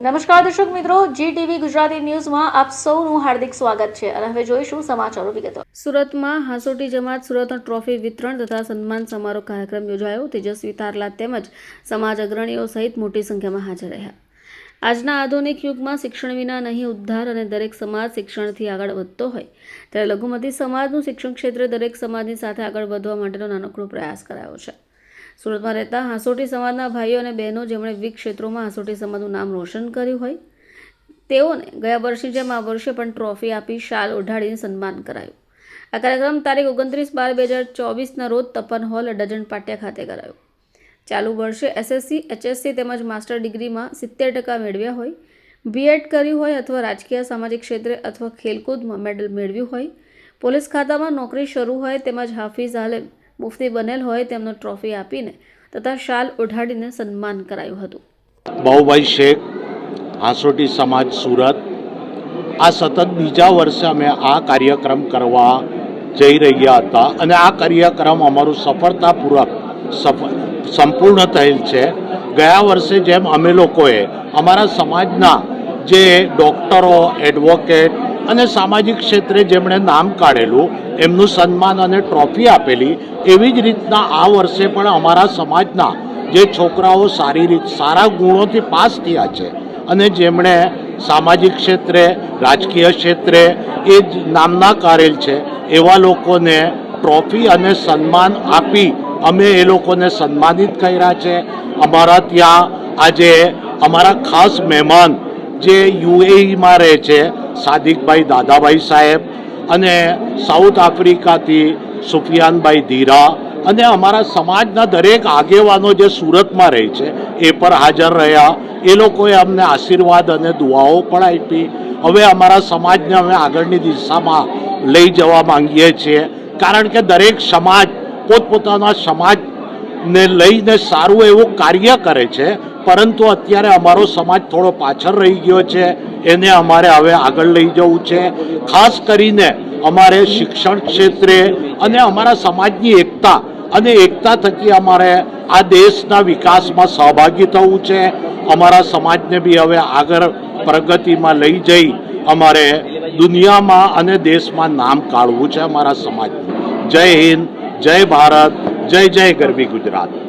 નમસ્કાર દર્શક મિત્રો, GTV ગુજરાતી ન્યૂઝમાં આપ સૌનું હાર્દિક સ્વાગત છે અને હવે જોઈશું સમાચારો વિગતો। સુરતમાં હાંસોટી જમાત સુરત ટ્રોફી વિતરણ તથા સન્માન સમારોહ કાર્યક્રમ યોજાયો। તેજસ્વી તારલા તેમજ સમાજ અગ્રણીઓ સહિત મોટી સંખ્યામાં હાજર રહ્યા। આજના આધુનિક યુગમાં શિક્ષણ વિના નહીં ઉદ્ધાર અને દરેક સમાજ શિક્ષણથી આગળ વધતો હોય ત્યારે લઘુમતી સમાજનું શિક્ષણ ક્ષેત્રે દરેક સમાજની સાથે આગળ વધવા માટેનો નાનકડો પ્રયાસ કરાયો છે। સુરતમાં રહેતા હાંસોટી સમાજના ભાઈઓ અને બહેનો જેમણે વિવિધ ક્ષેત્રોમાં હાંસોટી સમાજનું નામ રોશન કર્યું હોય તેઓને ગયા વર્ષની જેમ આ વર્ષે પણ ટ્રોફી આપી શાલ ઓઢાડીને સન્માન કરાયું। આ કાર્યક્રમ તારીખ 29/12/2024ના રોજ તપન હોલ ડજન પાટિયા ખાતે કરાયો। ચાલુ વર્ષે SSC, HSC તેમજ માસ્ટર ડિગ્રીમાં 70% મેળવ્યા હોય, B.Ed કર્યું હોય અથવા રાજકીય સામાજિક ક્ષેત્રે અથવા ખેલકૂદમાં મેડલ મેળવ્યું હોય, પોલીસ ખાતામાં નોકરી શરૂ હોય તેમજ હાફિઝ આલેમ મુફ્તી બનેલ હોય તેમનો ટ્રોફી આપીને તથા શાલ ઓઢાડીને સન્માન કરાયું હતું। બાઉભાઈ શેખ, હાંસોટી સમાજ સુરત, આ સતત બીજા વર્ષે અમે આ કાર્યક્રમ કરવા જઈ રહ્યા હતા અને આ કાર્યક્રમ અમારું સફળતાપૂર્વક સંપૂર્ણ થયેલ છે। ગયા વર્ષે જેમ અમે લોકોએ અમારા સમાજના જે ડૉક્ટરો, એડવોકેટ અને સામાજિક ક્ષેત્રે જેમણે નામ કાઢેલું એમનું સન્માન અને ટ્રોફી આપેલી, એવી જ રીતના આ વર્ષે પણ અમારા સમાજના જે છોકરાઓ સારા ગુણોથી પાસ થયા છે અને જેમણે સામાજિક ક્ષેત્રે, રાજકીય ક્ષેત્રે એ જ નામના કરેલ છે એવા લોકોને ટ્રોફી અને સન્માન આપી અમે એ લોકોને સન્માનિત કર્યા છે। અમારા ત્યાં આજે અમારા ખાસ મહેમાન જે UAEમાં રહે છે સાદિકભાઈ દાદાભાઈ સાહેબ અને સાઉથ આફ્રિકાથી સુફિયાનભાઈ ધીરા અને અમારા સમાજના દરેક આગેવાનો જે સુરતમાં રહે છે એ પણ હાજર રહ્યા। એ લોકોએ અમને આશીર્વાદ અને દુઆઓ પણ આપી। હવે અમારા સમાજને અમે આગળની દિશામાં લઈ જવા માંગીએ છીએ, કારણ કે દરેક સમાજ પોતપોતાના સમાજને લઈને સારું એવું કાર્ય કરે છે, પરંતુ અત્યારે અમારો સમાજ થોડો પાછળ રહી ગયો છે, એને અમારે હવે આગળ લઈ જવું છે। ખાસ કરીને અમારે શિક્ષણ ક્ષેત્રે અને અમારા સમાજની એકતા અને એકતા થકી અમારે આ દેશના વિકાસમાં સહભાગી થવું છે। અમારા સમાજને બી હવે આગળ પ્રગતિમાં લઈ જઈ અમારે દુનિયામાં અને દેશમાં નામ કાઢવું છે અમારા સમાજનું। જય હિન્દ, જય ભારત, જય જય ગરવી ગુજરાત।